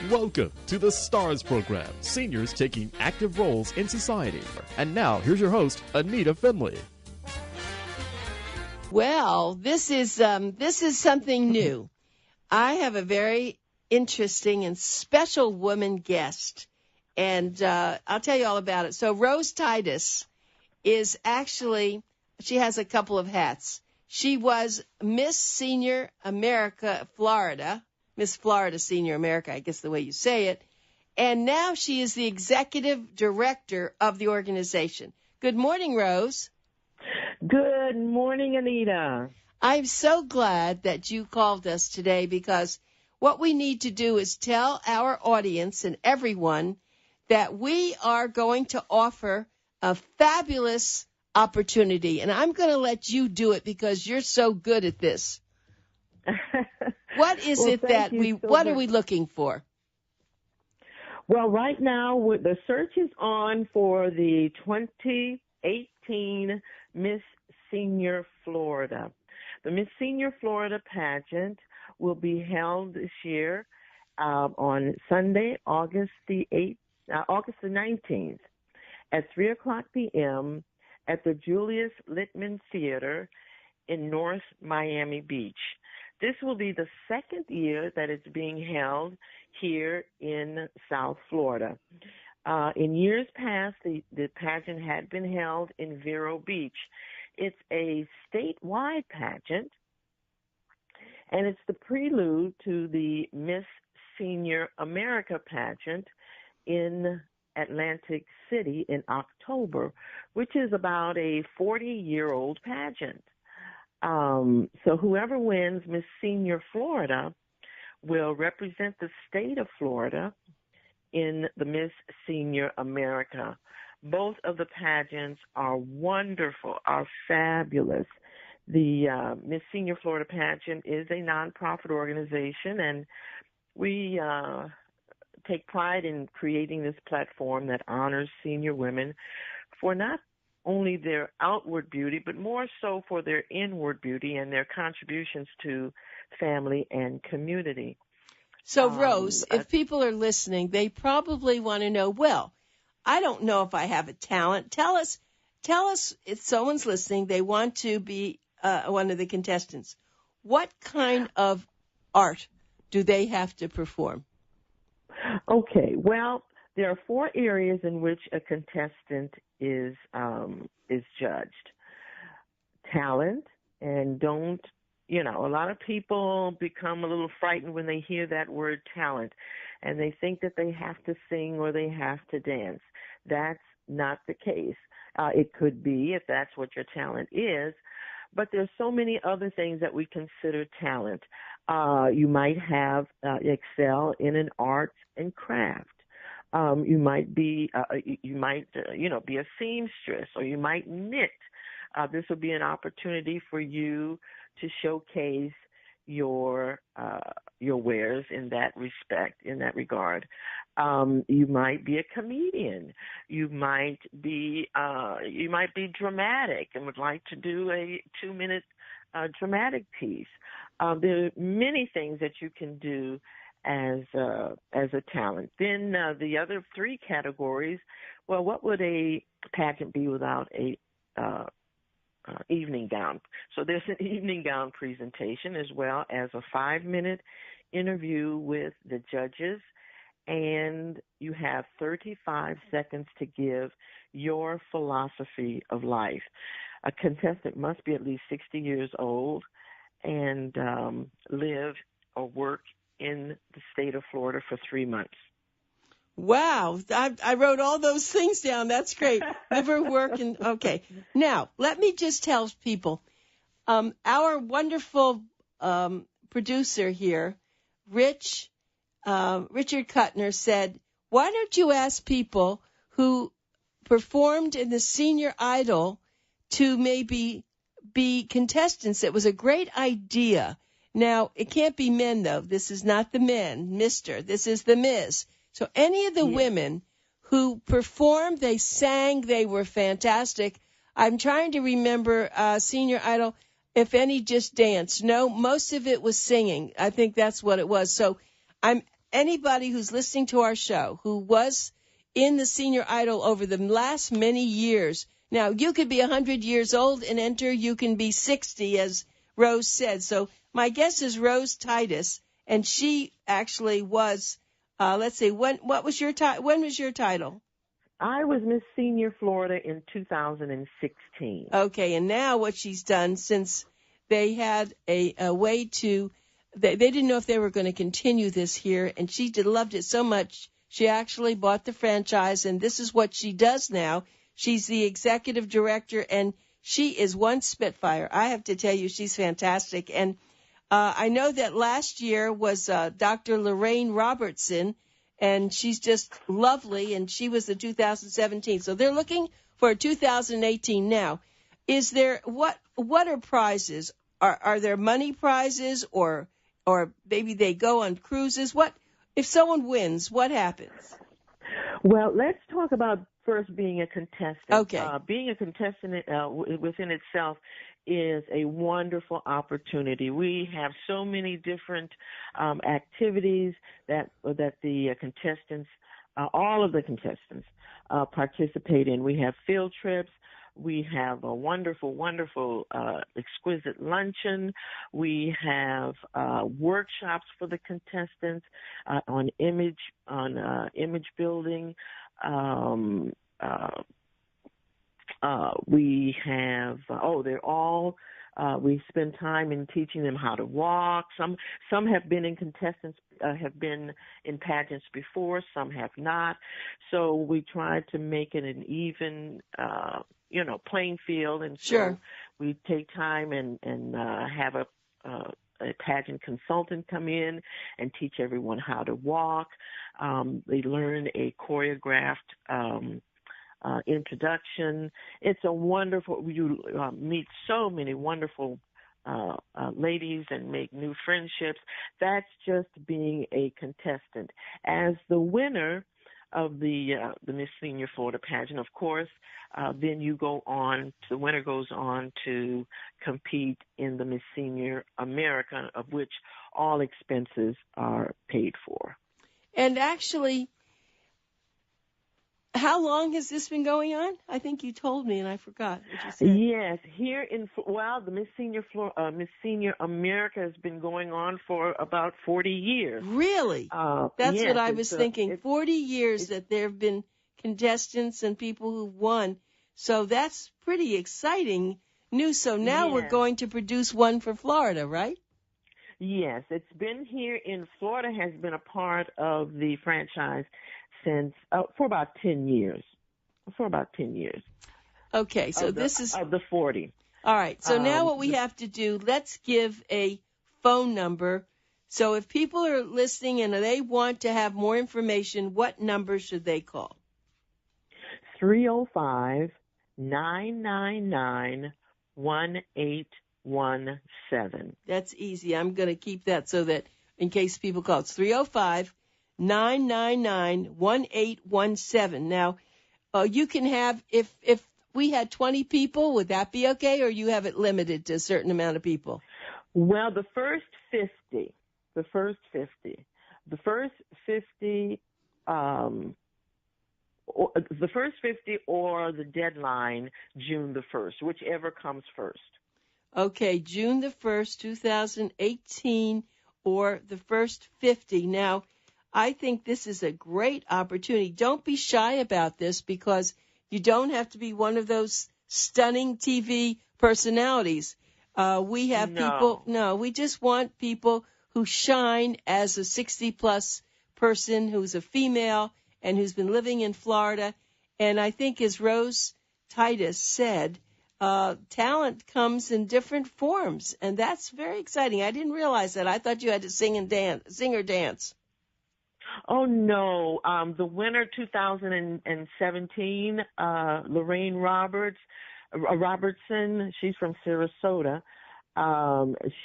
Welcome to the STARS program, seniors taking active roles in society. And now, here's your host, ANITA FINLEY. Well, this is something new. I have a very interesting and special woman guest, and I'll tell you all about it. So Rose TYDUS is actually, she has a couple of hats. She was Miss Senior America Florida, Miss Florida Senior America, I guess the way you say it, and now she is the executive director of the organization. Good morning, Rose. Good morning, Anita. I'm so glad that you called us today because what we need to do is tell our audience and everyone that we are going to offer a fabulous opportunity, and I'm going to let you do it because you're so good at this. What is it that what are we looking for? Well, right now, the search is on for the 2018 Miss Senior Florida. The Miss Senior Florida pageant will be held this year on Sunday, August the 19th at 3:00 p.m. at the Julius Littman Theater in North Miami Beach. This will be the second year that it's being held here in South Florida. In years past, the pageant had been held in Vero Beach. It's a statewide pageant, and it's the prelude to the Miss Senior America pageant in Atlantic City in October, which is about a 40-year-old pageant. So whoever wins Miss Senior Florida will represent the state of Florida in the Miss Senior America. Both of the pageants are wonderful, are fabulous. The Miss Senior Florida pageant is a nonprofit organization, and we take pride in creating this platform that honors senior women for not only their outward beauty, but more so for their inward beauty and their contributions to family and community. So, Rose, if people are listening, they probably want to know, well, I don't know if I have a talent. Tell us if someone's listening, they want to be one of the contestants. What kind of art do they have to perform? Okay, well, there are 4 areas in which a contestant is judged. Talent, and a lot of people become a little frightened when they hear that word talent, and they think that they have to sing or they have to dance. That's not the case. It could be if that's what your talent is, but there's so many other things that we consider talent. You might excel in an art and craft. You might be a seamstress, or you might knit. This would be an opportunity for you to showcase your wares in that regard. You might be a comedian. You might be dramatic and would like to do a 2-minute dramatic piece. There are many things that you can do as a talent. Then the other 3 categories. Well, what would a pageant be without a evening gown? So there's an evening gown presentation as well as a 5-minute interview with the judges, and you have 35 seconds to give your philosophy of life. A contestant must be at least 60 years old and live or work in the state of Florida for 3 months. Wow. I wrote all those things down. That's great. Liver work and okay. Now, let me just tell people, our wonderful producer here, Richard Kuttner, said, why don't you ask people who performed in the Senior Idol to maybe be contestants? It was a great idea. Now, it can't be men, though. This is not the men, Mr. This is the Ms. So any of the women who performed, they sang, they were fantastic. I'm trying to remember Senior Idol, if any just danced. No, most of it was singing. I think that's what it was. So I'm anybody who's listening to our show who was in the Senior Idol over the last many years, now you could be 100 years old and enter, you can be 60, as Rose said. So my guess is Rose TYDUS, and she actually was, let's see, when was your title? I was Miss Senior Florida in 2016. Okay, and now what she's done, since they had a way to, they didn't know if they were going to continue this here, and she loved it so much, she actually bought the franchise, and this is what she does now. She's the executive director, and she is one spitfire. I have to tell you, she's fantastic. And I know that last year was Dr. Lorraine Robertson, and she's just lovely, and she was the 2017. So they're looking for 2018 now. Is there, what are prizes? Are there money prizes, or maybe they go on cruises? What, if someone wins, what happens? Well, let's talk about first being a contestant. Okay. Being a contestant within itself is a wonderful opportunity. We have so many different activities that the contestants, all of the contestants, participate in. We have field trips. We have a wonderful, wonderful, exquisite luncheon. We have workshops for the contestants on image building. We have they're all. We spend time in teaching them how to walk. Some have been in have been in pageants before. Some have not. So we try to make it an even, playing field. And so sure, we take time and have a pageant consultant come in and teach everyone how to walk. They learn a choreographed introduction. It's a wonderful, you meet so many wonderful ladies and make new friendships. That's just being a contestant. As the winner of the Miss Senior Florida pageant, of course, then the winner goes on to compete in the Miss Senior America, of which all expenses are paid for. And actually, how long has this been going on? I think you told me, and I forgot what you said. Yes, here the Miss Senior America has been going on for about 40 years. Really? That's yes, what I was thinking. 40 years that there have been contestants and people who've won. So that's pretty exciting news. So now yes. we're going to produce one for Florida, right? Yes, it's been here in Florida, has been a part of the franchise since for about 10 years. Okay, so this is of the 40. All right. So now what we have to do, let's give a phone number. So if people are listening and they want to have more information, what number should they call? 305-999-1817. That's easy. I'm going to keep that so that in case people call, it's 305-999-1817. Now, you can have, if we had 20 people, would that be okay, or you have it limited to a certain amount of people? Well, the first 50 or the deadline, June the 1st, whichever comes first. Okay, June the 1st, 2018, or the first 50. Now, I think this is a great opportunity. Don't be shy about this, because you don't have to be one of those stunning TV personalities. We have people, we just want people who shine as a 60-plus person who's a female and who's been living in Florida. And I think, as Rose TYDUS said, talent comes in different forms, and that's very exciting. I didn't realize that. I thought you had to sing or dance. Oh, no. The winner 2017, Lorraine Robertson, she's from Sarasota.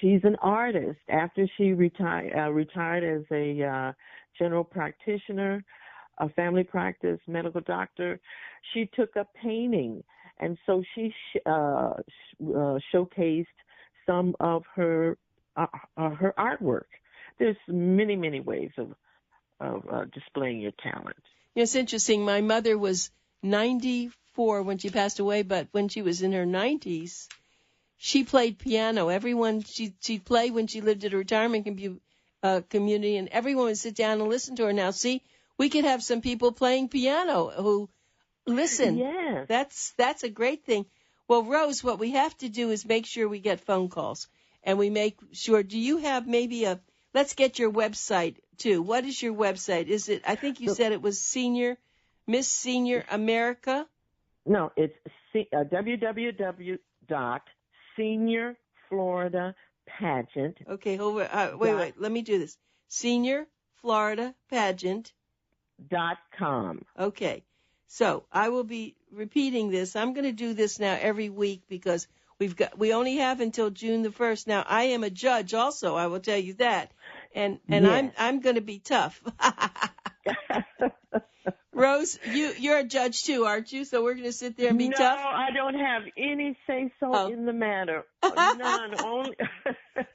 She's an artist. After she retired as a general practitioner, a family practice medical doctor, she took up painting. And so she showcased some of her artwork. There's many, many ways displaying your talent. It's interesting. My mother was 94 when she passed away, but when she was in her 90s, she played piano. She played when she lived at a retirement community, and everyone would sit down and listen to her. Now, see, we could have some people playing piano who listen. Yes. That's a great thing. Well, Rose, what we have to do is make sure we get phone calls, and we make sure. Do you have maybe let's get your website too. What is your website? Is it, I think you said it was Miss Senior America? No, it's www.seniorfloridapageant. Okay, wait. Let me do this. SeniorFloridaPageant.com. Okay. So I will be repeating this. I'm going to do this now every week because we only have until June the 1st. Now, I am a judge also, I will tell you that. And yes. I'm going to be tough. Rose, you're a judge too, aren't you? So we're going to sit there and be tough? No, I don't have any say-so in the matter. None. Only.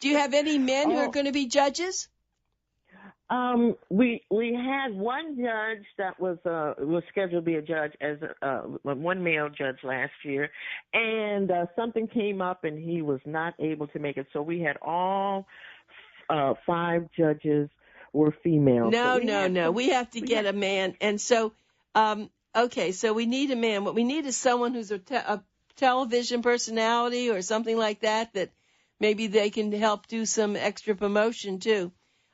Do you have any men who are going to be judges? We had one judge that was scheduled to be a judge as one male judge last year, and something came up and he was not able to make it. So we had all 5 judges were female. No. We have to get a man. And so, okay, so we need a man. What we need is someone who's a television personality or something like that maybe they can help do some extra promotion too.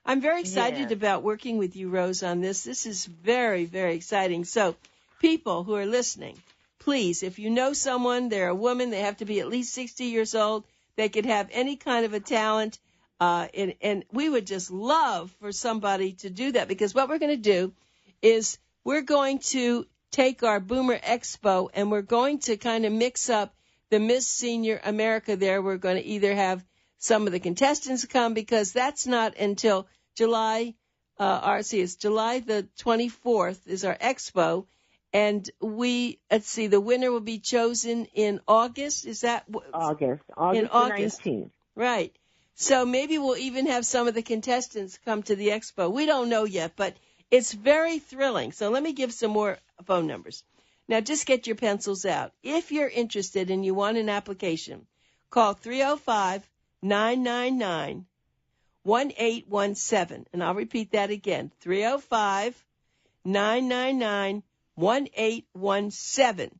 I'm very excited about working with you, Rose, on this. This is very, very exciting. So people who are listening, please, if you know someone, they're a woman, they have to be at least 60 years old, they could have any kind of a talent, and we would just love for somebody to do that, because what we're going to do is we're going to take our Boomer Expo and we're going to kind of mix up the Miss Senior America there. We're going to either have some of the contestants come, because that's not until July the 24th is our expo, and the winner will be chosen in August. Is that August in August 19th? Right. So maybe we'll even have some of the contestants come to the expo. We don't know yet, but it's very thrilling. So let me give some more phone numbers. Now just get your pencils out. If you're interested and you want an application, call 305-999-1817. And I'll repeat that again, 305-999-1817.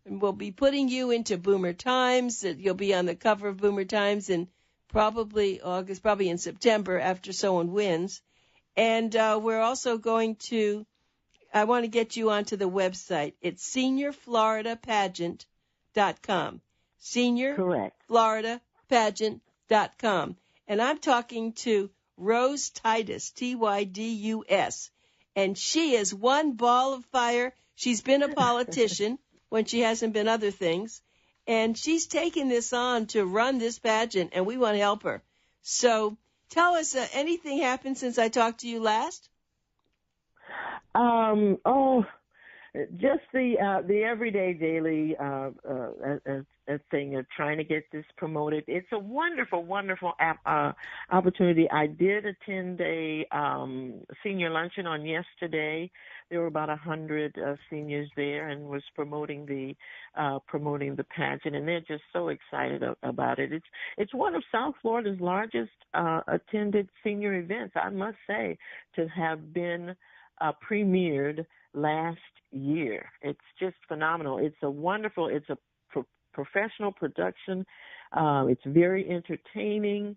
And we'll be putting you into Boomer Times. You'll be on the cover of Boomer Times in probably August, probably in September after someone wins. And we're also I want to get you onto the website. It's SeniorFloridaPageant.com. SeniorFloridaPageant.com. And I'm talking to Rose TYDUS, TYDUS. And she is one ball of fire. She's been a politician when she hasn't been other things. And she's taken this on to run this pageant, and we want to help her. So tell us, anything happened since I talked to you last? Just the everyday daily thing of trying to get this promoted. It's a wonderful, wonderful opportunity. I did attend a senior luncheon on yesterday. There were about 100 seniors there, and was promoting the pageant, and they're just so excited about it. It's one of South Florida's largest attended senior events, I must say, to have been premiered last year. It's just phenomenal. It's a professional production. It's very entertaining.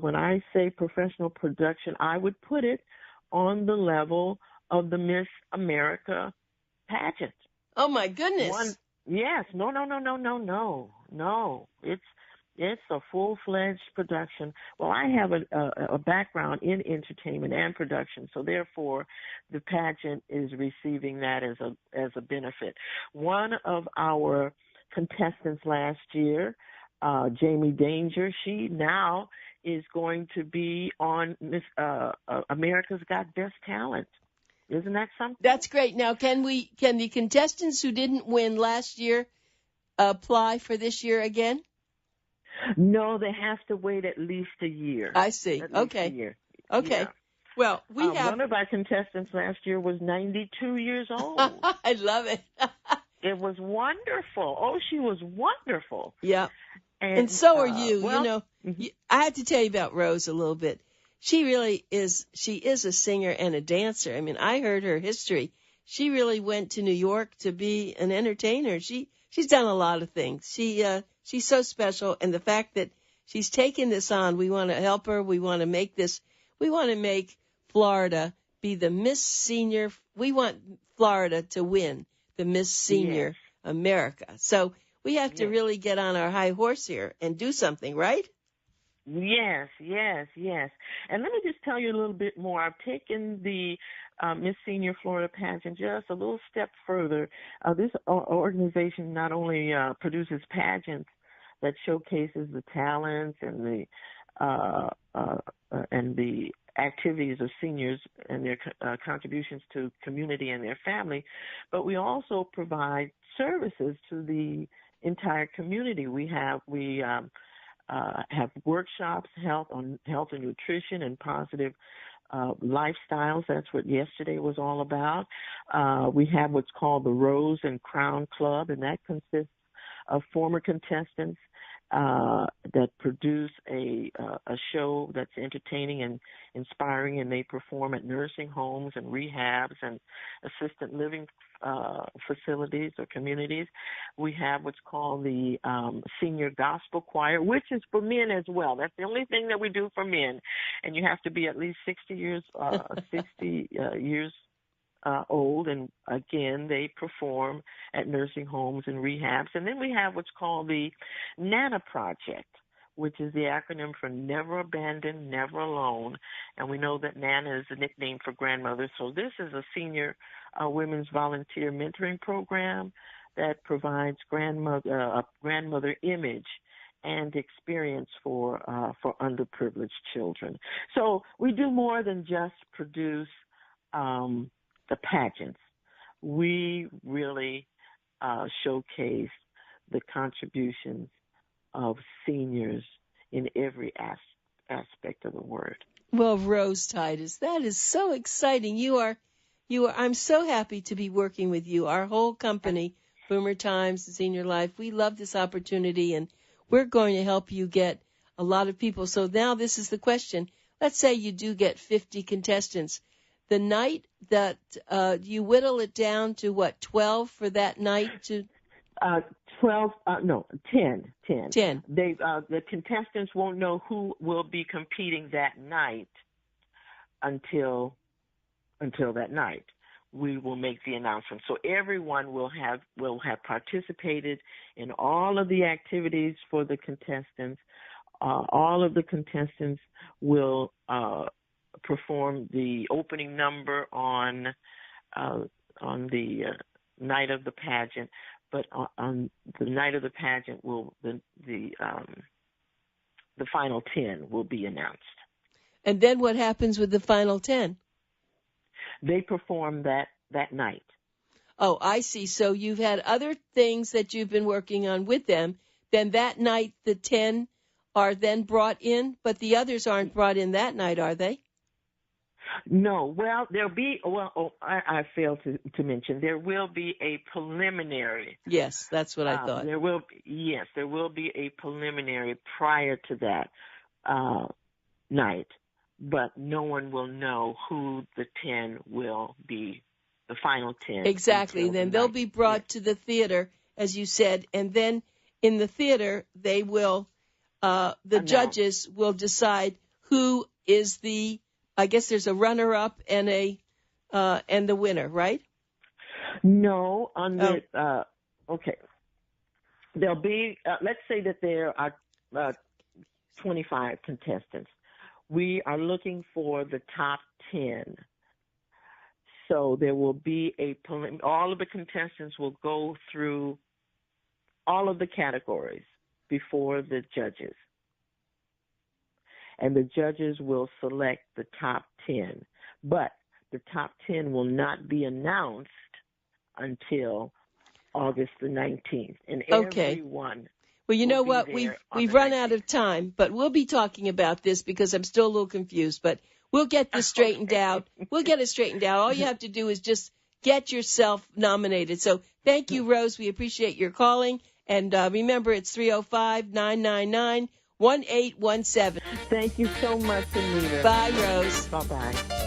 When I say professional production, I would put it on the level of the Miss America pageant. Oh my goodness. Yes. No. It's a full-fledged production. Well, I have a background in entertainment and production, so therefore the pageant is receiving that as a benefit. One of our contestants last year, Jamie Danger, she now is going to be on Miss America's Got Best Talent. Isn't that something? That's great. Now, can the contestants who didn't win last year apply for this year again? No, they have to wait at least a year. I see. Okay. A year. Okay. Yeah. Well, we have. One of our contestants last year was 92 years old. I love it. It was wonderful. Oh, she was wonderful. Yeah. And so are you. Well, I have to tell you about Rose a little bit. She really is. She is a singer and a dancer. I mean, I heard her history. She really went to New York to be an entertainer. She's done a lot of things. She's so special, and the fact that she's taken this on, we want to help her. We want to make this. We want to make Florida be the Miss Senior. We want Florida to win the Miss Senior America. So we have to really get on our high horse here and do something, right? Yes. And let me just tell you a little bit more. I've taken the Miss Senior Florida pageant just a little step further. This organization not only produces pageants that showcases the talents and the activities of seniors and their contributions to community and their family, but we also provide services to the entire community. We have workshops, health and nutrition and positive lifestyles. That's what yesterday was all about. We have what's called the Rose and Crown Club, and that consists of former contestants that produce a show that's entertaining and inspiring, and they perform at nursing homes and rehabs and assisted living facilities or communities. We have what's called the Senior Gospel Choir, which is for men as well. That's the only thing that we do for men, and you have to be at least 60 years old, and again, they perform at nursing homes and rehabs. And then we have what's called the NANA Project, which is the acronym for Never Abandoned, Never Alone. And we know that NANA is a nickname for grandmother. So this is a senior women's volunteer mentoring program that provides a grandmother image and experience for underprivileged children. So we do more than just produce the pageants. We really showcase the contributions of seniors in every aspect of the word. Well, Rose TYDUS, that is so exciting. You are. I'm so happy to be working with you. Our whole company, Boomer Times, Senior Life, we love this opportunity, and we're going to help you get a lot of people. So now this is the question. Let's say you do get 50 contestants. The night that you whittle it down to, 12 for that night? 10. 10. The contestants won't know who will be competing that night until that night. We will make the announcement. So everyone will have participated in all of the activities for the contestants. All of the contestants will perform the opening number on the night of the pageant, but on the night of the pageant the final 10 will be announced. And then what happens with the final 10? They perform that night. Oh, I see. So you've had other things that you've been working on with them. Then that night the 10 are then brought in, but the others aren't brought in that night, are they? No. Well, I failed to mention there will be a preliminary. Yes, that's what I thought. There will be a preliminary prior to that night, but no one will know who the 10 will be, the final 10. Exactly. Then they'll be brought to the theater, as you said, and then in the theater they will, the judges will decide who is I guess there's a runner-up and the winner, right? No, okay. There'll be, let's say that there are 25 contestants. We are looking for the top 10. So there will be all of the contestants will go through all of the categories before the judges. And the judges will select the top 10. But the top 10 will not be announced until August the 19th. And everyone. Well, you know what? We've run out of time, but we'll be talking about this because I'm still a little confused. But We'll get this straightened out. We'll get it straightened out. All you have to do is just get yourself nominated. So thank you, Rose. We appreciate your calling. And remember, it's 305-999-1817. Thank you so much, Anita. Bye, Rose. Bye-bye.